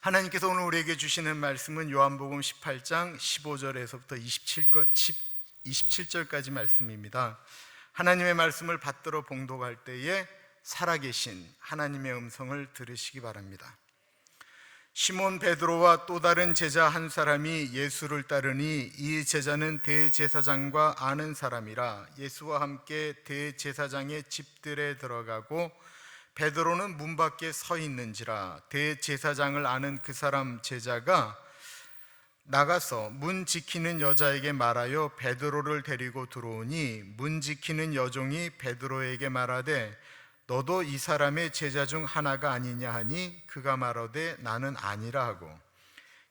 하나님께서 오늘 우리에게 주시는 말씀은 요한복음 18장 15절에서부터 27절까지 말씀입니다. 하나님의 말씀을 받들어 봉독할 때에 살아계신 하나님의 음성을 들으시기 바랍니다. 시몬 베드로와 또 다른 제자 한 사람이 예수를 따르니 이 제자는 대제사장과 아는 사람이라 예수와 함께 대제사장의 집들에 들어가고 베드로는 문 밖에 서 있는지라 대제사장을 아는 그 사람 제자가 나가서 문 지키는 여자에게 말하여 베드로를 데리고 들어오니 문 지키는 여종이 베드로에게 말하되 너도 이 사람의 제자 중 하나가 아니냐 하니 그가 말하되 나는 아니라 하고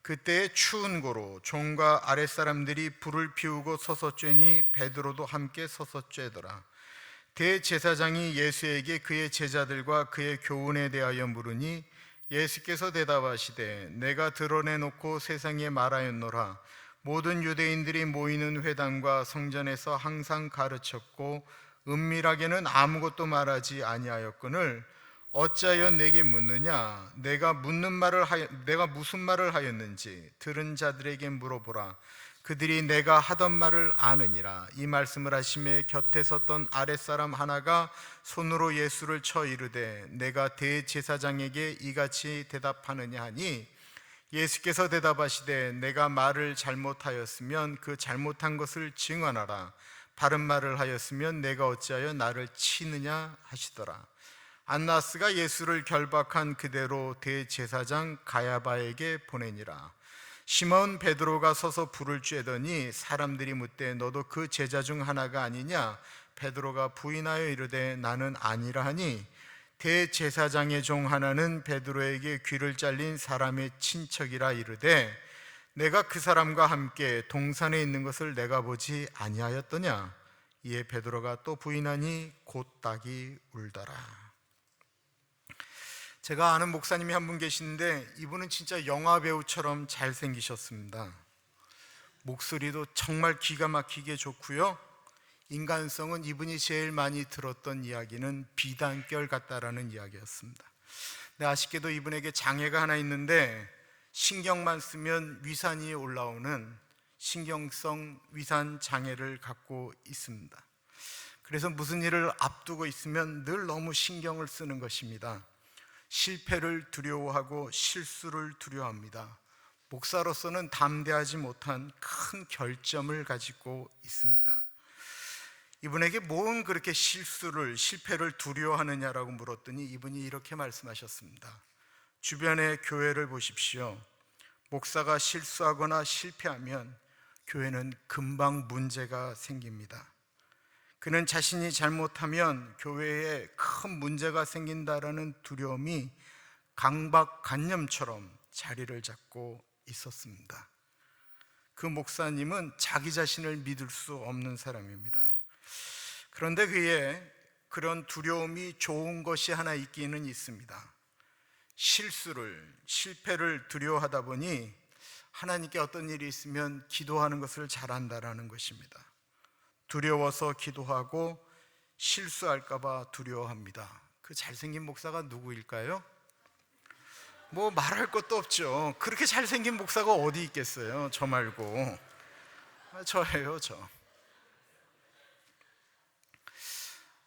그때에 추운 고로 종과 아랫사람들이 불을 피우고 서서 쬐니 베드로도 함께 서서 쬐더라. 대제사장이 예수에게 그의 제자들과 그의 교훈에 대하여 물으니 예수께서 대답하시되 내가 드러내놓고 세상에 말하였노라. 모든 유대인들이 모이는 회당과 성전에서 항상 가르쳤고 은밀하게는 아무것도 말하지 아니하였거늘 어찌하여 내게 묻느냐? 내가 무슨 말을 하였는지 들은 자들에게 물어보라. 그들이 내가 하던 말을 아느니라. 이 말씀을 하시매 곁에 섰던 아랫사람 하나가 손으로 예수를 쳐 이르되 내가 대제사장에게 이같이 대답하느냐 하니 예수께서 대답하시되 내가 말을 잘못하였으면 그 잘못한 것을 증언하라. 바른 말을 하였으면 내가 어찌하여 나를 치느냐 하시더라. 안나스가 예수를 결박한 그대로 대제사장 가야바에게 보내니라. 시몬 베드로가 서서 불을 쬐더니 사람들이 묻되 너도 그 제자 중 하나가 아니냐? 베드로가 부인하여 이르되 나는 아니라 하니 대제사장의 종 하나는 베드로에게 귀를 잘린 사람의 친척이라 이르되 내가 그 사람과 함께 동산에 있는 것을 내가 보지 아니하였더냐? 이에 베드로가 또 부인하니 곧 닭이 울더라. 제가 아는 목사님이 한 분 계시는데 이분은 진짜 영화 배우처럼 잘생기셨습니다. 목소리도 정말 기가 막히게 좋고요. 인간성은 이분이 제일 많이 들었던 이야기는 비단결 같다라는 이야기였습니다. 근데 아쉽게도 이분에게 장애가 하나 있는데 신경만 쓰면 위산이 올라오는 신경성 위산 장애를 갖고 있습니다. 그래서 무슨 일을 앞두고 있으면 늘 너무 신경을 쓰는 것입니다. 실패를 두려워하고 실수를 두려워합니다. 목사로서는 담대하지 못한 큰 결점을 가지고 있습니다. 이분에게 뭔 그렇게 실패를 두려워하느냐라고 물었더니 이분이 이렇게 말씀하셨습니다. 주변의 교회를 보십시오. 목사가 실수하거나 실패하면 교회는 금방 문제가 생깁니다. 그는 자신이 잘못하면 교회에 큰 문제가 생긴다라는 두려움이 강박관념처럼 자리를 잡고 있었습니다. 그 목사님은 자기 자신을 믿을 수 없는 사람입니다. 그런데 그의 그런 두려움이 좋은 것이 하나 있기는 있습니다. 실패를 두려워하다 보니 하나님께 어떤 일이 있으면 기도하는 것을 잘한다라는 것입니다. 두려워서 기도하고 실수할까 봐 두려워합니다. 그 잘생긴 목사가 누구일까요? 뭐 말할 것도 없죠. 그렇게 잘생긴 목사가 어디 있겠어요? 저 말고. 저예요, 저.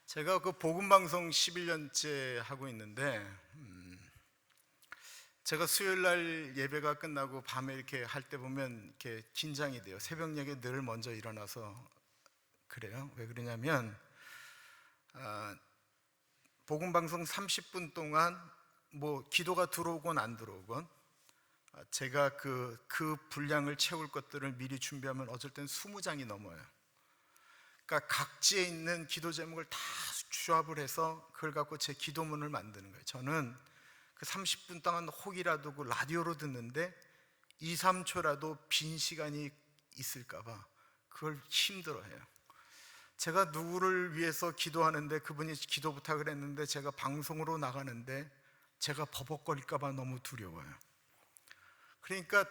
제가 그 복음방송 11년째 하고 있는데 제가 수요일 날 예배가 끝나고 밤에 이렇게 할 때 보면 이렇게 긴장이 돼요. 새벽녘에 늘 먼저 일어나서 그래요. 왜 그러냐면 복음방송 30분 동안 뭐 기도가 들어오건 안 들어오건 제가 그 분량을 채울 것들을 미리 준비하면 어쩔 땐 20장이 넘어요. 그러니까 각지에 있는 기도 제목을 다 조합을 해서 그걸 갖고 제 기도문을 만드는 거예요. 저는 그 30분 동안 혹이라도 그 라디오로 듣는데 2, 3초라도 빈 시간이 있을까 봐 그걸 힘들어해요. 제가 누구를 위해서 기도하는데 그분이 기도 부탁을 했는데 제가 방송으로 나가는데 제가 버벅거릴까 봐 너무 두려워요. 그러니까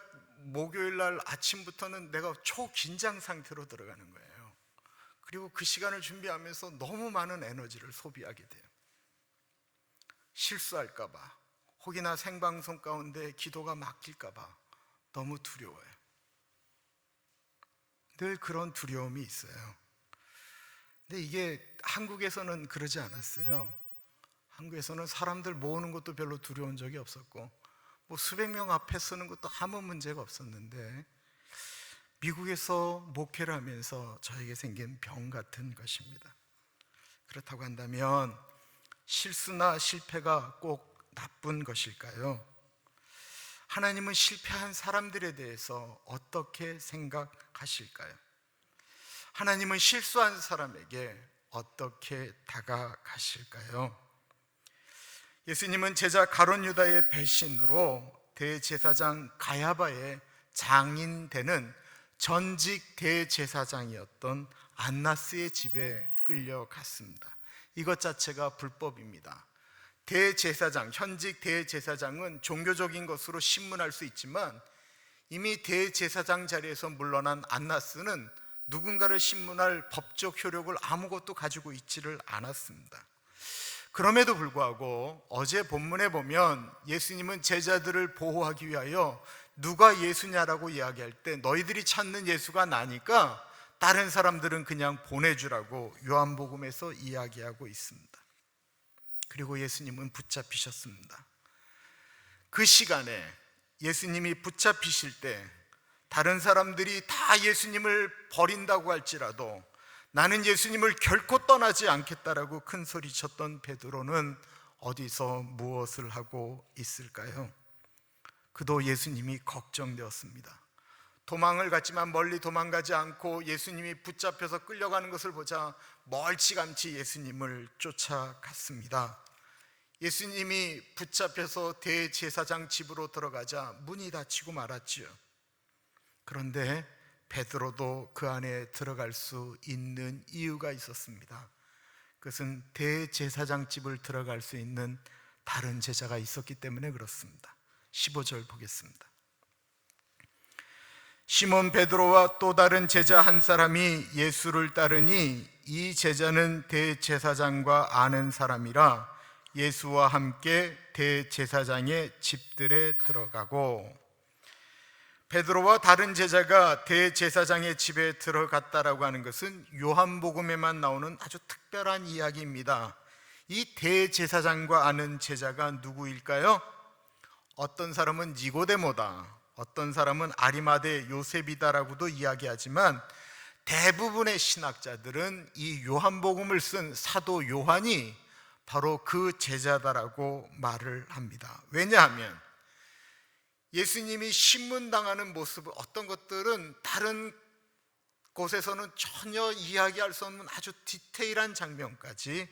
목요일 날 아침부터는 내가 초긴장 상태로 들어가는 거예요. 그리고 그 시간을 준비하면서 너무 많은 에너지를 소비하게 돼요. 실수할까 봐, 혹이나 생방송 가운데 기도가 막힐까 봐 너무 두려워요. 늘 그런 두려움이 있어요. 근데 이게 한국에서는 그러지 않았어요. 한국에서는 사람들 모으는 것도 별로 두려운 적이 없었고, 뭐 수백 명 앞에 서는 것도 아무 문제가 없었는데, 미국에서 목회를 하면서 저에게 생긴 병 같은 것입니다. 그렇다고 한다면 실수나 실패가 꼭 나쁜 것일까요? 하나님은 실패한 사람들에 대해서 어떻게 생각하실까요? 하나님은 실수한 사람에게 어떻게 다가가실까요? 예수님은 제자 가룟 유다의 배신으로 대제사장 가야바의 장인 되는 전직 대제사장이었던 안나스의 집에 끌려갔습니다. 이것 자체가 불법입니다. 대제사장, 현직 대제사장은 종교적인 것으로 신문할 수 있지만 이미 대제사장 자리에서 물러난 안나스는 누군가를 신문할 법적 효력을 아무것도 가지고 있지를 않았습니다. 그럼에도 불구하고 어제 본문에 보면 예수님은 제자들을 보호하기 위하여 누가 예수냐라고 이야기할 때 너희들이 찾는 예수가 나니까 다른 사람들은 그냥 보내주라고 요한복음에서 이야기하고 있습니다. 그리고 예수님은 붙잡히셨습니다. 그 시간에 예수님이 붙잡히실 때 다른 사람들이 다 예수님을 버린다고 할지라도 나는 예수님을 결코 떠나지 않겠다라고 큰 소리 쳤던 베드로는 어디서 무엇을 하고 있을까요? 그도 예수님이 걱정되었습니다. 도망을 갔지만 멀리 도망가지 않고 예수님이 붙잡혀서 끌려가는 것을 보자 멀찌감치 예수님을 쫓아갔습니다. 예수님이 붙잡혀서 대제사장 집으로 들어가자 문이 닫히고 말았지요. 그런데 베드로도 그 안에 들어갈 수 있는 이유가 있었습니다. 그것은 대제사장 집을 들어갈 수 있는 다른 제자가 있었기 때문에 그렇습니다. 15절 보겠습니다. 시몬 베드로와 또 다른 제자 한 사람이 예수를 따르니 이 제자는 대제사장과 아는 사람이라 예수와 함께 대제사장의 집들에 들어가고, 베드로와 다른 제자가 대제사장의 집에 들어갔다라고 하는 것은 요한복음에만 나오는 아주 특별한 이야기입니다. 이 대제사장과 아는 제자가 누구일까요? 어떤 사람은 니고데모다, 어떤 사람은 아리마대 요셉이다라고도 이야기하지만 대부분의 신학자들은 이 요한복음을 쓴 사도 요한이 바로 그 제자다라고 말을 합니다. 왜냐하면 예수님이 신문당하는 모습, 어떤 것들은 다른 곳에서는 전혀 이야기할 수 없는 아주 디테일한 장면까지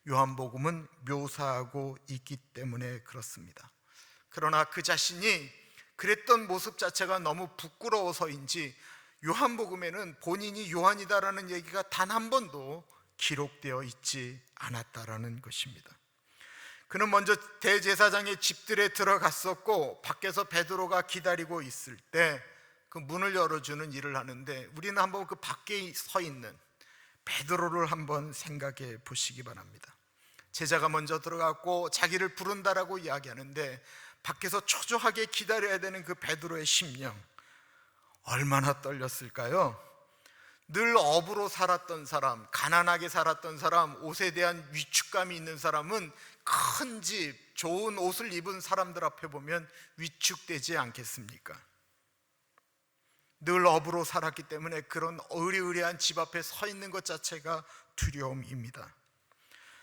요한복음은 묘사하고 있기 때문에 그렇습니다. 그러나 그 자신이 그랬던 모습 자체가 너무 부끄러워서인지 요한복음에는 본인이 요한이다라는 얘기가 단 한 번도 기록되어 있지 않았다라는 것입니다. 그는 먼저 대제사장의 집들에 들어갔었고 밖에서 베드로가 기다리고 있을 때 그 문을 열어주는 일을 하는데, 우리는 한번 그 밖에 서 있는 베드로를 한번 생각해 보시기 바랍니다. 제자가 먼저 들어갔고 자기를 부른다라고 이야기하는데 밖에서 초조하게 기다려야 되는 그 베드로의 심령, 얼마나 떨렸을까요? 늘 업으로 살았던 사람, 가난하게 살았던 사람, 옷에 대한 위축감이 있는 사람은 큰 집, 좋은 옷을 입은 사람들 앞에 보면 위축되지 않겠습니까? 늘 업으로 살았기 때문에 그런 의리의리한 집 앞에 서 있는 것 자체가 두려움입니다.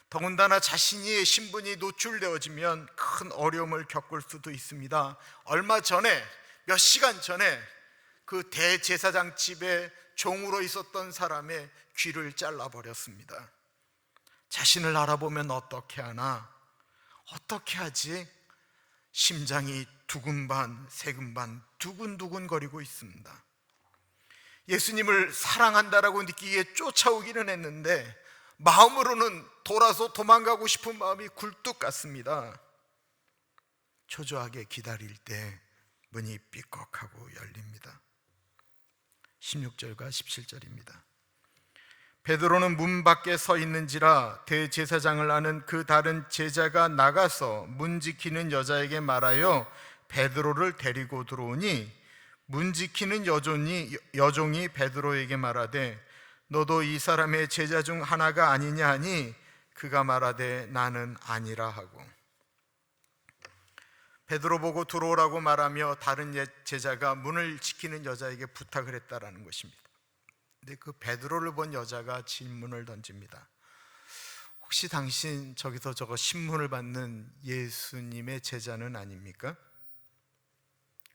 더군다나 자신의 신분이 노출되어지면 큰 어려움을 겪을 수도 있습니다. 얼마 전에, 몇 시간 전에 그 대제사장 집에 종으로 있었던 사람의 귀를 잘라버렸습니다. 자신을 알아보면 어떻게 하나? 어떻게 하지? 심장이 두근반 세근반 두근두근 거리고 있습니다. 예수님을 사랑한다라고 느끼기에 쫓아오기는 했는데 마음으로는 돌아서 도망가고 싶은 마음이 굴뚝 같습니다. 초조하게 기다릴 때 문이 삐걱하고 열립니다. 16절과 17절입니다. 베드로는 문 밖에 서 있는지라 대제사장을 아는 그 다른 제자가 나가서 문 지키는 여자에게 말하여 베드로를 데리고 들어오니 문 지키는 여종이 베드로에게 말하되 너도 이 사람의 제자 중 하나가 아니냐 하니 그가 말하되 나는 아니라 하고, 베드로 보고 들어오라고 말하며 다른 제자가 문을 지키는 여자에게 부탁을 했다라는 것입니다. 근데 그 베드로를 본 여자가 질문을 던집니다. 혹시 당신 저기서 저거 신문을 받는 예수님의 제자는 아닙니까?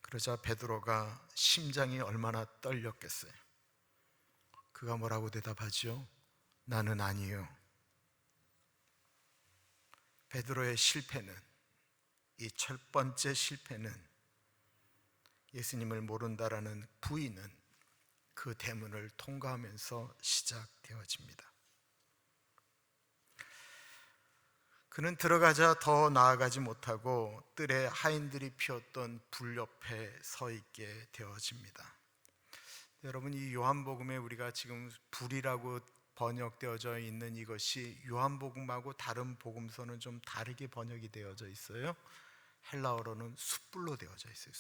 그러자 베드로가 심장이 얼마나 떨렸겠어요. 그가 뭐라고 대답하죠? 나는 아니요. 베드로의 실패는, 이 첫 번째 실패는 예수님을 모른다라는 부인은 그 대문을 통과하면서 시작되어집니다. 그는 들어가자 더 나아가지 못하고 뜰에 하인들이 피웠던 불 옆에 서 있게 되어집니다. 여러분, 이 요한복음에 우리가 지금 불이라고 번역되어져 있는 이것이 요한복음하고 다른 복음서는 좀 다르게 번역이 되어져 있어요. 헬라어로는 숯불로 되어져 있어요.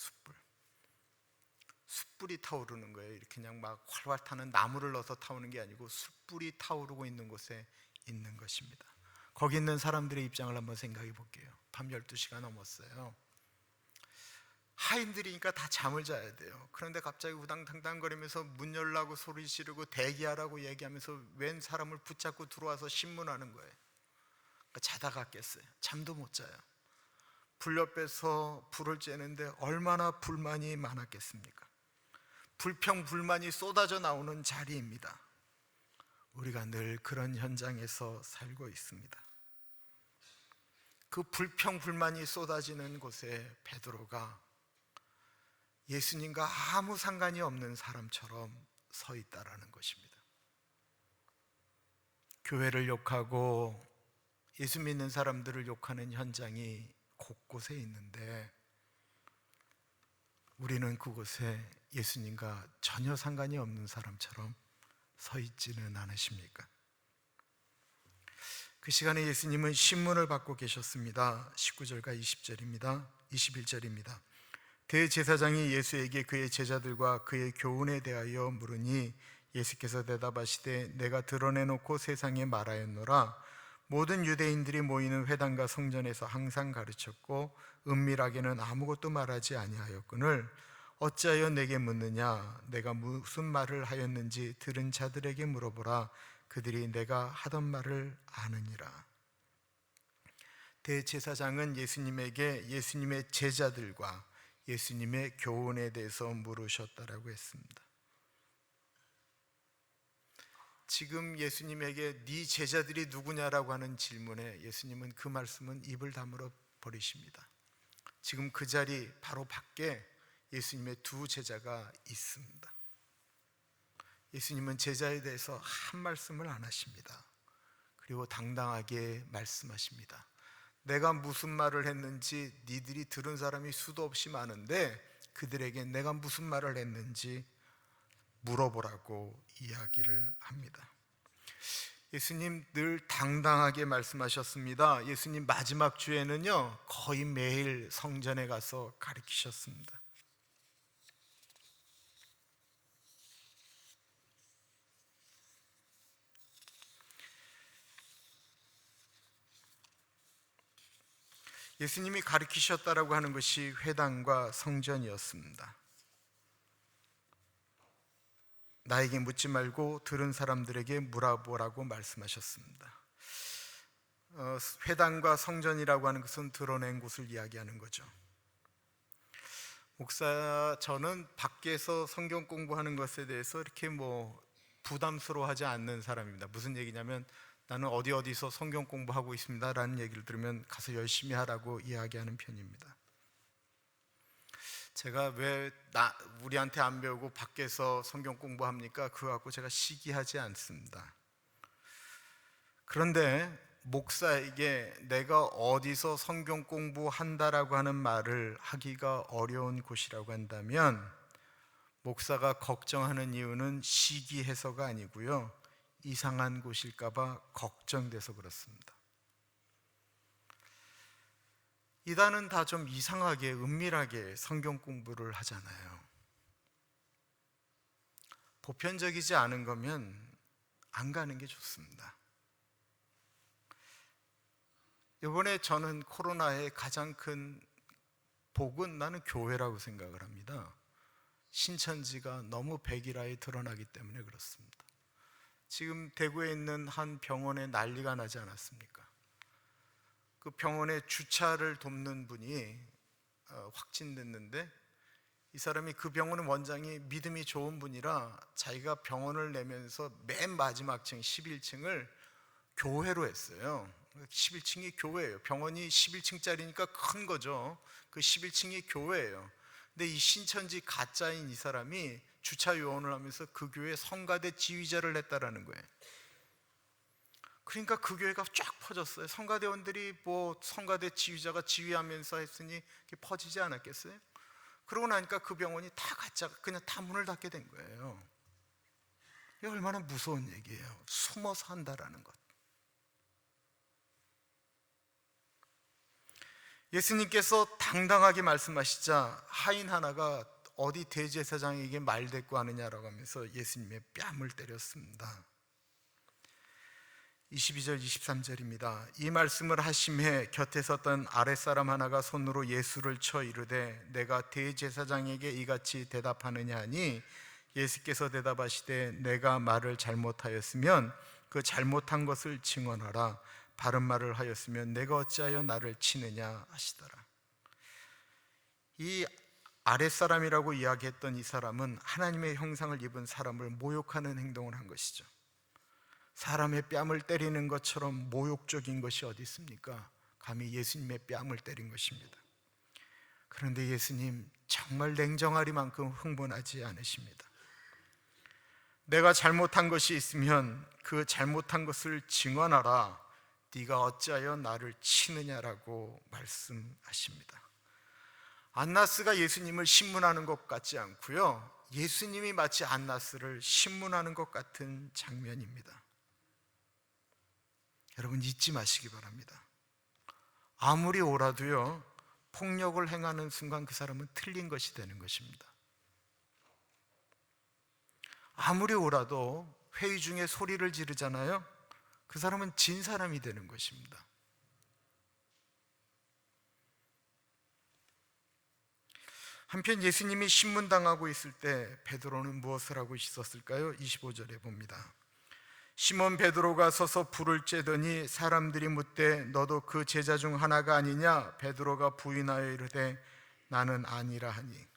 숯불이 타오르는 거예요. 이렇게 그냥 막 활활 타는 나무를 넣어서 타오르는 게 아니고 숯불이 타오르고 있는 곳에 있는 것입니다. 거기 있는 사람들의 입장을 한번 생각해 볼게요. 밤 12시가 넘었어요. 하인들이니까 다 잠을 자야 돼요. 그런데 갑자기 우당탕당거리면서 문 열라고 소리 지르고 대기하라고 얘기하면서 웬 사람을 붙잡고 들어와서 신문하는 거예요. 그러니까 자다가 깼어요. 잠도 못 자요. 불 옆에서 불을 쬐는데 얼마나 불만이 많았겠습니까? 불평불만이 쏟아져 나오는 자리입니다. 우리가 늘 그런 현장에서 살고 있습니다. 그 불평불만이 쏟아지는 곳에 베드로가 예수님과 아무 상관이 없는 사람처럼 서 있다라는 것입니다. 교회를 욕하고 예수 믿는 사람들을 욕하는 현장이 곳곳에 있는데 우리는 그곳에 예수님과 전혀 상관이 없는 사람처럼 서 있지는 않으십니까? 그 시간에 예수님은 신문을 받고 계셨습니다. 19절과 20절입니다. 21절입니다. 대제사장이 예수에게 그의 제자들과 그의 교훈에 대하여 물으니 예수께서 대답하시되 내가 드러내놓고 세상에 말하였노라. 모든 유대인들이 모이는 회당과 성전에서 항상 가르쳤고 은밀하게는 아무것도 말하지 아니하였거늘 어찌하여 내게 묻느냐? 내가 무슨 말을 하였는지 들은 자들에게 물어보라. 그들이 내가 하던 말을 아느니라. 대제사장은 예수님에게 예수님의 제자들과 예수님의 교훈에 대해서 물으셨다라고 했습니다. 지금 예수님에게 네 제자들이 누구냐라고 하는 질문에 예수님은 그 말씀은 입을 다물어 버리십니다. 지금 그 자리 바로 밖에 예수님의 두 제자가 있습니다. 예수님은 제자에 대해서 한 말씀을 안 하십니다. 그리고 당당하게 말씀하십니다. 내가 무슨 말을 했는지 니들이 들은 사람이 수도 없이 많은데 그들에게 내가 무슨 말을 했는지 물어보라고 이야기를 합니다. 예수님 늘 당당하게 말씀하셨습니다. 예수님 마지막 주에는요 거의 매일 성전에 가서 가르치셨습니다. 예수님이 가르치셨다라고 하는 것이 회당과 성전이었습니다. 나에게 묻지 말고 들은 사람들에게 물어보라고 말씀하셨습니다. 회당과 성전이라고 하는 것은 드러낸 곳을 이야기하는 거죠. 저는 밖에서 성경 공부하는 것에 대해서 이렇게 부담스러워하지 않는 사람입니다. 무슨 얘기냐면 나는 어디서 성경 공부하고 있습니다 라는 얘기를 들으면 가서 열심히 하라고 이야기하는 편입니다. 제가 왜 우리한테 안 배우고 밖에서 성경 공부합니까? 그거 갖고 제가 시기하지 않습니다. 그런데 목사에게 내가 어디서 성경 공부한다라고 하는 말을 하기가 어려운 곳이라고 한다면 목사가 걱정하는 이유는 시기해서가 아니고요 이상한 곳일까봐 걱정돼서 그렇습니다. 이단은 다 좀 이상하게 은밀하게 성경 공부를 하잖아요. 보편적이지 않은 거면 안 가는 게 좋습니다. 이번에 저는 코로나의 가장 큰 복은 나는 교회라고 생각을 합니다. 신천지가 너무 백일화에 드러나기 때문에 그렇습니다. 지금 대구에 있는 한 병원에 난리가 나지 않았습니까? 그 병원에 주차를 돕는 분이 확진됐는데, 이 사람이 그 병원의 원장이 믿음이 좋은 분이라 자기가 병원을 내면서 맨 마지막 층 11층을 교회로 했어요. 11층이 교회예요. 병원이 11층짜리니까 큰 거죠. 그 11층이 교회예요. 근데 이 신천지 가짜인 이 사람이 주차 요원을 하면서 그 교회 성가대 지휘자를 했다라는 거예요. 그러니까 그 교회가 쫙 퍼졌어요. 성가대원들이 뭐 성가대 지휘자가 지휘하면서 했으니 퍼지지 않았겠어요? 그러고 나니까 그 병원이 다 가짜가 그냥 다 문을 닫게 된 거예요. 이게 얼마나 무서운 얘기예요. 숨어서 한다라는 것. 예수님께서 당당하게 말씀하시자 하인 하나가 어디 대제사장에게 말대꾸 하느냐라고 하면서 예수님의 뺨을 때렸습니다. 22절 23절입니다. 이 말씀을 하심에 곁에 섰던 아랫사람 하나가 손으로 예수를 쳐 이르되 내가 대제사장에게 이같이 대답하느냐 하니 예수께서 대답하시되 내가 말을 잘못하였으면 그 잘못한 것을 증언하라. 바른 말을 하였으면 내가 어찌하여 나를 치느냐 하시더라. 이 아랫사람이라고 이야기했던 이 사람은 하나님의 형상을 입은 사람을 모욕하는 행동을 한 것이죠. 사람의 뺨을 때리는 것처럼 모욕적인 것이 어디 있습니까? 감히 예수님의 뺨을 때린 것입니다. 그런데 예수님 정말 냉정하리만큼 흥분하지 않으십니다. 내가 잘못한 것이 있으면 그 잘못한 것을 증언하라. 네가 어찌하여 나를 치느냐라고 말씀하십니다. 안나스가 예수님을 신문하는 것 같지 않고요, 예수님이 마치 안나스를 신문하는 것 같은 장면입니다. 여러분 잊지 마시기 바랍니다. 아무리 옳아도요, 폭력을 행하는 순간 그 사람은 틀린 것이 되는 것입니다. 아무리 옳아도 회의 중에 소리를 지르잖아요, 그 사람은 진 사람이 되는 것입니다. 한편 예수님이 신문당하고 있을 때 베드로는 무엇을 하고 있었을까요? 25절에 봅니다. 시몬 베드로가 서서 불을 쬐더니 사람들이 묻되 너도 그 제자 중 하나가 아니냐? 베드로가 부인하여 이르되 나는 아니라 하니.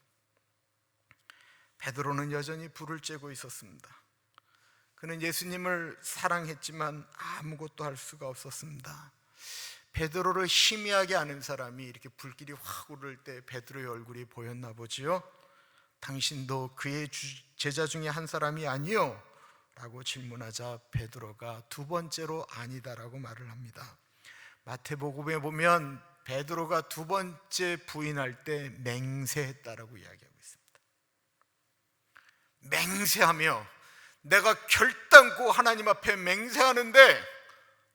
베드로는 여전히 불을 쬐고 있었습니다. 그는 예수님을 사랑했지만 아무것도 할 수가 없었습니다. 베드로를 희미하게 아는 사람이 이렇게 불길이 확 오를 때 베드로의 얼굴이 보였나 보지요. 당신도 그의 제자 중에 한 사람이 아니요? 라고 질문하자 베드로가 두 번째로 아니다라고 말을 합니다. 마태복음에 보면 베드로가 두 번째 부인할 때 맹세했다라고 이야기하고 있습니다. 맹세하며 내가 결단코 하나님 앞에 맹세하는데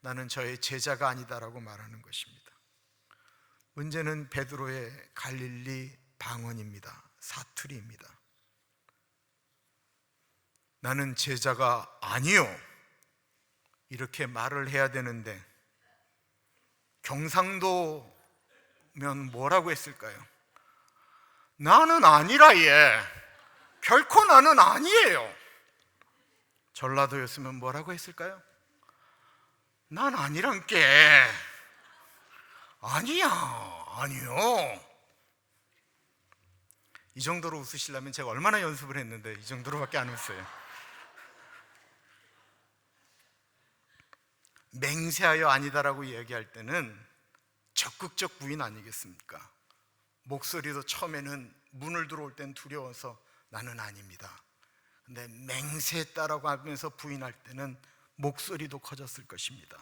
나는 저의 제자가 아니다라고 말하는 것입니다. 문제는 베드로의 갈릴리 방언입니다. 사투리입니다. 나는 제자가 아니요, 이렇게 말을 해야 되는데 경상도면 뭐라고 했을까요? 나는 아니라 예, 결코 나는 아니에요. 전라도였으면 뭐라고 했을까요? 난 아니란 게 아니야, 아니요. 이 정도로 웃으시려면 제가 얼마나 연습을 했는데 이 정도로밖에 안 웃어요. 맹세하여 아니다라고 이야기할 때는 적극적 부인 아니겠습니까? 목소리도 처음에는 문을 들어올 땐 두려워서 나는 아닙니다. 근데 맹세했다라고 하면서 부인할 때는 목소리도 커졌을 것입니다.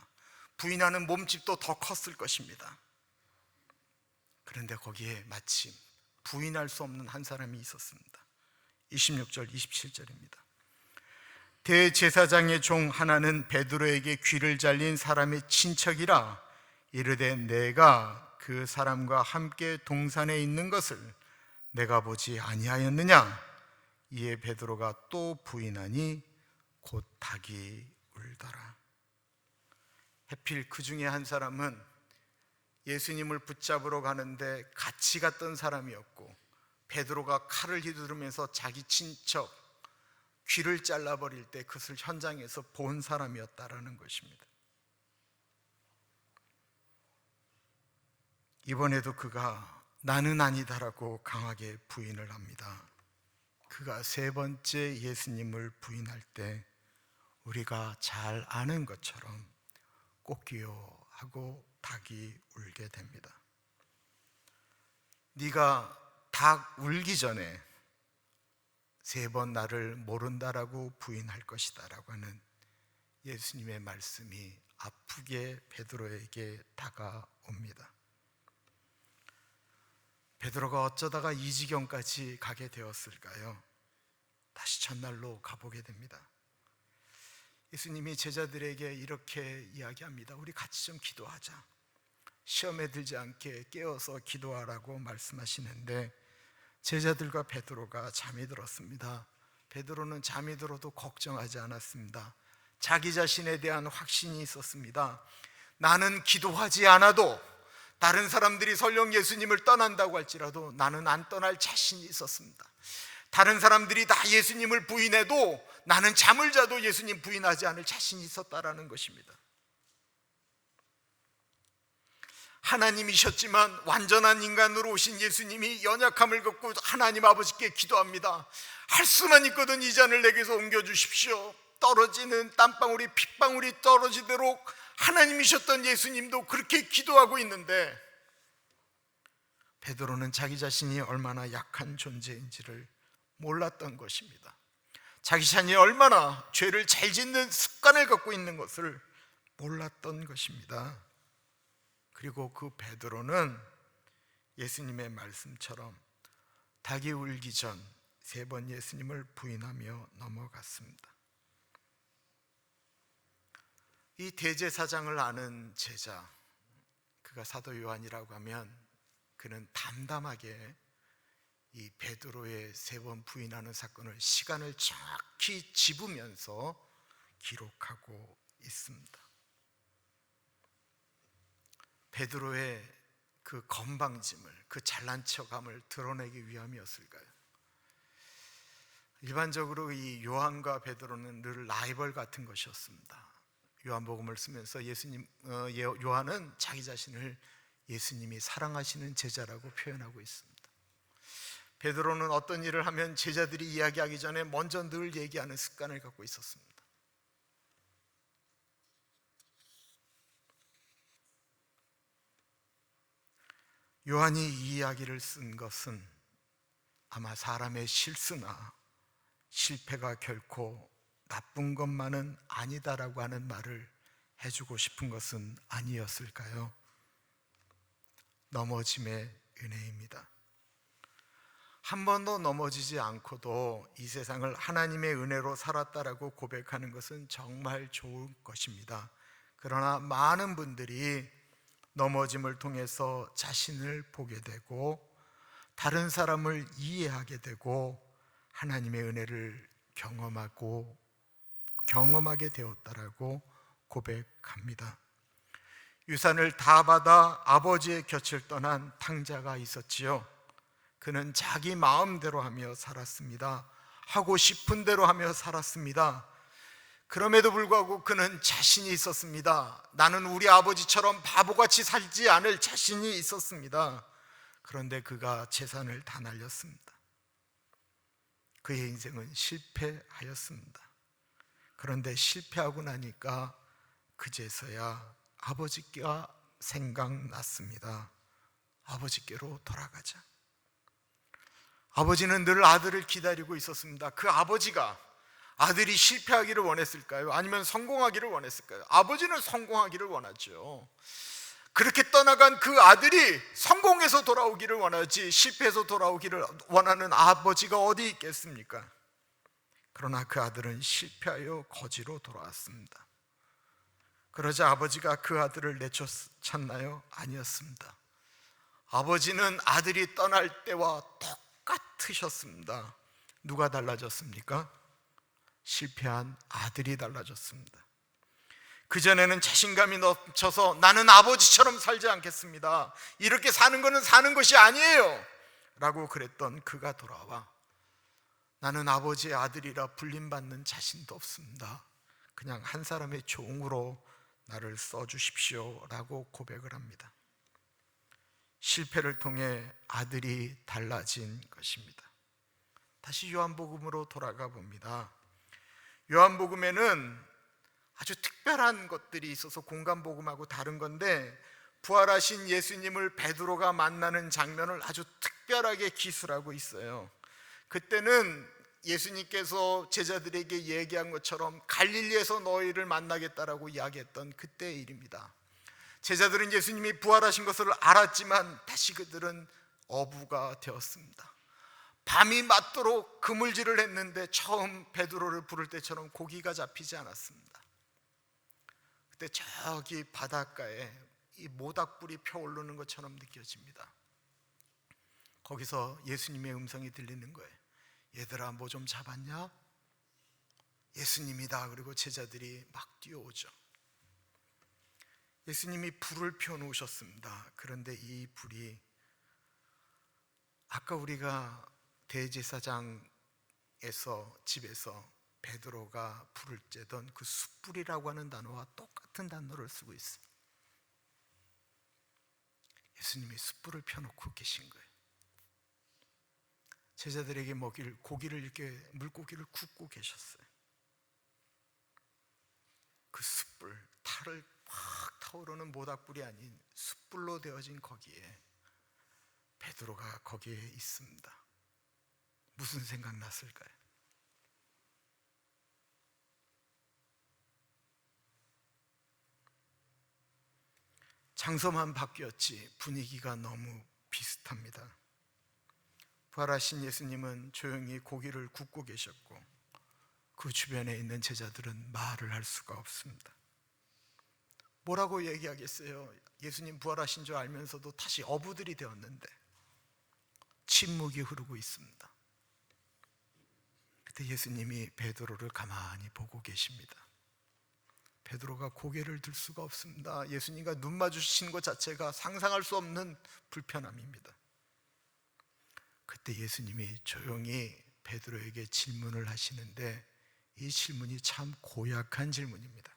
부인하는 몸집도 더 컸을 것입니다. 그런데 거기에 마침 부인할 수 없는 한 사람이 있었습니다. 26절 27절입니다. 대제사장의 종 하나는 베드로에게 귀를 잘린 사람의 친척이라 이르되 내가 그 사람과 함께 동산에 있는 것을 내가 보지 아니하였느냐? 이에 베드로가 또 부인하니 곧 닭이 울더라. 해필 그 중에 한 사람은 예수님을 붙잡으러 가는데 같이 갔던 사람이었고, 베드로가 칼을 휘두르면서 자기 친척 귀를 잘라버릴 때 그것을 현장에서 본 사람이었다라는 것입니다. 이번에도 그가 나는 아니다라고 강하게 부인을 합니다. 그가 세 번째 예수님을 부인할 때 우리가 잘 아는 것처럼 꽃기요 하고 닭이 울게 됩니다. 네가 닭 울기 전에 세 번 나를 모른다라고 부인할 것이다 라고 하는 예수님의 말씀이 아프게 베드로에게 다가옵니다. 베드로가 어쩌다가 이 지경까지 가게 되었을까요? 다시 첫날로 가보게 됩니다. 예수님이 제자들에게 이렇게 이야기합니다. 우리 같이 좀 기도하자. 시험에 들지 않게 깨어서 기도하라고 말씀하시는데 제자들과 베드로가 잠이 들었습니다. 베드로는 잠이 들어도 걱정하지 않았습니다. 자기 자신에 대한 확신이 있었습니다. 나는 기도하지 않아도 다른 사람들이 설령 예수님을 떠난다고 할지라도 나는 안 떠날 자신이 있었습니다. 다른 사람들이 다 예수님을 부인해도 나는 잠을 자도 예수님 부인하지 않을 자신이 있었다라는 것입니다. 하나님이셨지만 완전한 인간으로 오신 예수님이 연약함을 겪고 하나님 아버지께 기도합니다. 할 수만 있거든 이 잔을 내게서 옮겨주십시오. 떨어지는 땀방울이 핏방울이 떨어지도록 하나님이셨던 예수님도 그렇게 기도하고 있는데 베드로는 자기 자신이 얼마나 약한 존재인지를 몰랐던 것입니다. 자기 자신이 얼마나 죄를 잘 짓는 습관을 갖고 있는 것을 몰랐던 것입니다. 그리고 그 베드로는 예수님의 말씀처럼 닭이 울기 전 세 번 예수님을 부인하며 넘어갔습니다. 이 대제사장을 아는 제자, 그가 사도 요한이라고 하면 그는 담담하게 이 베드로의 세 번 부인하는 사건을 시간을 정확히 집으면서 기록하고 있습니다. 베드로의 그 건방짐을, 그 잘난 척함을 드러내기 위함이었을까요? 일반적으로 이 요한과 베드로는 늘 라이벌 같은 것이었습니다. 요한복음을 쓰면서 요한은 자기 자신을 예수님이 사랑하시는 제자라고 표현하고 있습니다. 베드로는 어떤 일을 하면 제자들이 이야기하기 전에 먼저 늘 얘기하는 습관을 갖고 있었습니다. 요한이 이 이야기를 쓴 것은 아마 사람의 실수나 실패가 결코 나쁜 것만은 아니다라고 하는 말을 해주고 싶은 것은 아니었을까요? 넘어짐의 은혜입니다. 한 번도 넘어지지 않고도 이 세상을 하나님의 은혜로 살았다라고 고백하는 것은 정말 좋은 것입니다. 그러나 많은 분들이 넘어짐을 통해서 자신을 보게 되고 다른 사람을 이해하게 되고 하나님의 은혜를 경험하게 되었다라고 고백합니다. 유산을 다 받아 아버지의 곁을 떠난 탕자가 있었지요. 그는 자기 마음대로 하며 살았습니다. 하고 싶은 대로 하며 살았습니다. 그럼에도 불구하고 그는 자신이 있었습니다. 나는 우리 아버지처럼 바보같이 살지 않을 자신이 있었습니다. 그런데 그가 재산을 다 날렸습니다. 그의 인생은 실패하였습니다. 그런데 실패하고 나니까 그제서야 아버지가 생각났습니다. 아버지께로 돌아가자. 아버지는 늘 아들을 기다리고 있었습니다. 그 아버지가 아들이 실패하기를 원했을까요? 아니면 성공하기를 원했을까요? 아버지는 성공하기를 원하죠. 그렇게 떠나간 그 아들이 성공해서 돌아오기를 원하지 실패해서 돌아오기를 원하는 아버지가 어디 있겠습니까? 그러나 그 아들은 실패하여 거지로 돌아왔습니다. 그러자 아버지가 그 아들을 내쫓았나요? 아니었습니다. 아버지는 아들이 떠날 때와 똑같으셨습니다. 누가 달라졌습니까? 실패한 아들이 달라졌습니다. 그전에는 자신감이 넘쳐서 나는 아버지처럼 살지 않겠습니다, 이렇게 사는 것은 사는 것이 아니에요 라고 그랬던 그가 돌아와 나는 아버지의 아들이라 불림받는 자신도 없습니다, 그냥 한 사람의 종으로 나를 써주십시오 라고 고백을 합니다. 실패를 통해 아들이 달라진 것입니다. 다시 요한복음으로 돌아가 봅니다. 요한복음에는 아주 특별한 것들이 있어서 공간복음하고 다른 건데, 부활하신 예수님을 베드로가 만나는 장면을 아주 특별하게 기술하고 있어요. 그때는 예수님께서 제자들에게 얘기한 것처럼 갈릴리에서 너희를 만나겠다라고 이야기했던 그때의 일입니다. 제자들은 예수님이 부활하신 것을 알았지만 다시 그들은 어부가 되었습니다. 밤이 맞도록 그물질을 했는데 처음 베드로를 부를 때처럼 고기가 잡히지 않았습니다. 그때 저기 바닷가에 이 모닥불이 펴오르는 것처럼 느껴집니다. 거기서 예수님의 음성이 들리는 거예요. 얘들아, 뭐 좀 잡았냐? 예수님이다. 그리고 제자들이 막 뛰어오죠. 예수님이 불을 펴놓으셨습니다. 그런데 이 불이 아까 우리가 대제사장에서 집에서 베드로가 불을 쬐던 그 숯불이라고 하는 단어와 똑같은 단어를 쓰고 있어요. 예수님이 숯불을 펴놓고 계신 거예요. 제자들에게 먹일 고기를 이렇게 물고기를 굽고 계셨어요. 그 숯불, 탈을 확 타오르는 모닥불이 아닌 숯불로 되어진 거기에 베드로가 거기에 있습니다. 무슨 생각 났을까요? 장소만 바뀌었지 분위기가 너무 비슷합니다. 부활하신 예수님은 조용히 고기를 굽고 계셨고 그 주변에 있는 제자들은 말을 할 수가 없습니다. 뭐라고 얘기하겠어요? 예수님 부활하신 줄 알면서도 다시 어부들이 되었는데 침묵이 흐르고 있습니다. 그때 예수님이 베드로를 가만히 보고 계십니다. 베드로가 고개를 들 수가 없습니다. 예수님과 눈 마주치는 것 자체가 상상할 수 없는 불편함입니다. 그때 예수님이 조용히 베드로에게 질문을 하시는데 이 질문이 참 고약한 질문입니다.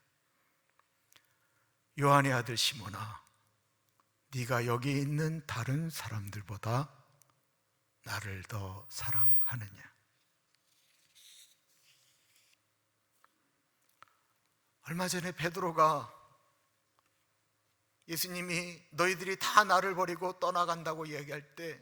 요한의 아들 시몬아, 네가 여기 있는 다른 사람들보다 나를 더 사랑하느냐? 얼마 전에 베드로가 예수님이 너희들이 다 나를 버리고 떠나간다고 얘기할 때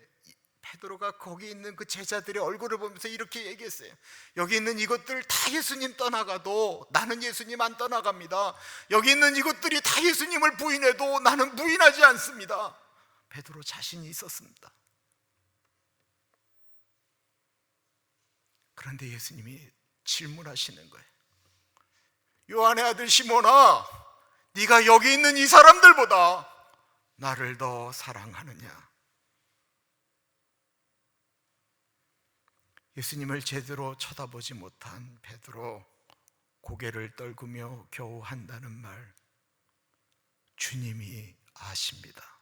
베드로가 거기 있는 그 제자들의 얼굴을 보면서 이렇게 얘기했어요. 여기 있는 이것들 다 예수님 떠나가도 나는 예수님 안 떠나갑니다. 여기 있는 이것들이 다 예수님을 부인해도 나는 부인하지 않습니다. 베드로 자신이 있었습니다. 그런데 예수님이 질문하시는 거예요. 요한의 아들 시몬아, 네가 여기 있는 이 사람들보다 나를 더 사랑하느냐? 예수님을 제대로 쳐다보지 못한 베드로, 고개를 떨구며 겨우 한다는 말, 주님이 아십니다.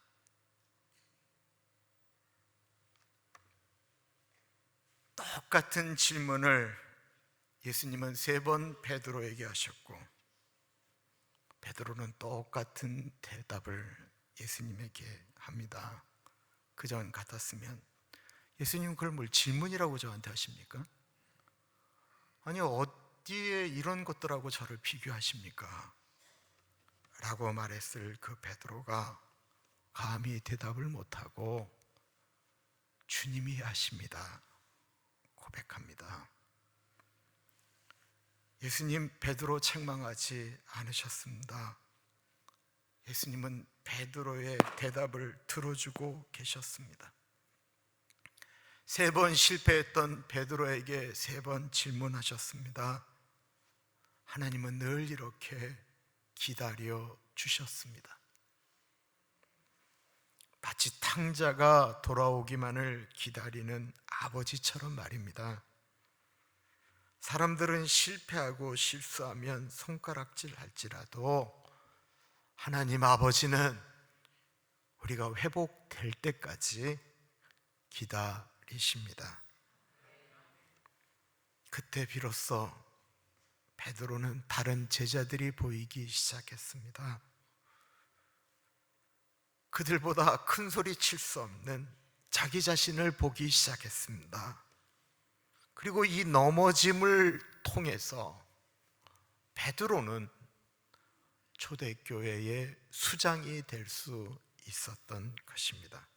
똑같은 질문을 예수님은 3번 베드로에게 하셨고 베드로는 똑같은 대답을 예수님에게 합니다. 그전 같았으면 예수님 그걸 뭘 질문이라고 저한테 하십니까? 아니 어디에 이런 것들하고 저를 비교하십니까? 라고 말했을 그 베드로가 감히 대답을 못하고 주님이 아십니다 고백합니다. 예수님 베드로 책망하지 않으셨습니다. 예수님은 베드로의 대답을 들어주고 계셨습니다. 3번 실패했던 베드로에게 3번 질문하셨습니다. 하나님은 늘 이렇게 기다려 주셨습니다. 마치 탕자가 돌아오기만을 기다리는 아버지처럼 말입니다. 사람들은 실패하고 실수하면 손가락질 할지라도 하나님 아버지는 우리가 회복될 때까지 기다리십니다. 그때 비로소 베드로는 다른 제자들이 보이기 시작했습니다. 그들보다 큰 소리 칠 수 없는 자기 자신을 보기 시작했습니다. 그리고 이 넘어짐을 통해서 베드로는 초대교회의 수장이 될 수 있었던 것입니다.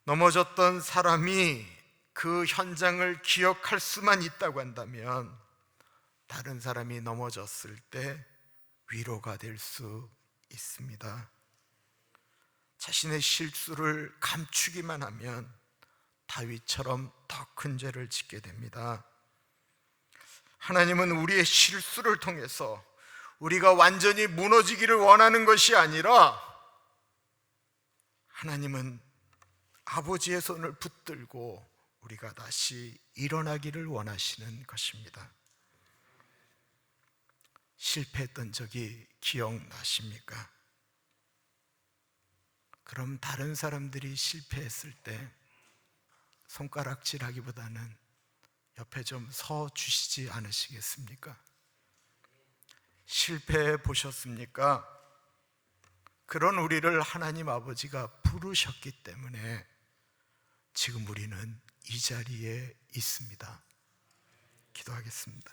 넘어졌던 사람이 그 현장을 기억할 수만 있다고 한다면 다른 사람이 넘어졌을 때 위로가 될 수 있습니다. 자신의 실수를 감추기만 하면 다윗처럼 더 큰 죄를 짓게 됩니다. 하나님은 우리의 실수를 통해서 우리가 완전히 무너지기를 원하는 것이 아니라 하나님은 아버지의 손을 붙들고 우리가 다시 일어나기를 원하시는 것입니다. 실패했던 적이 기억나십니까? 그럼 다른 사람들이 실패했을 때 손가락질하기보다는 옆에 좀 서 주시지 않으시겠습니까? 실패해 보셨습니까? 그런 우리를 하나님 아버지가 부르셨기 때문에 지금 우리는 이 자리에 있습니다. 기도하겠습니다.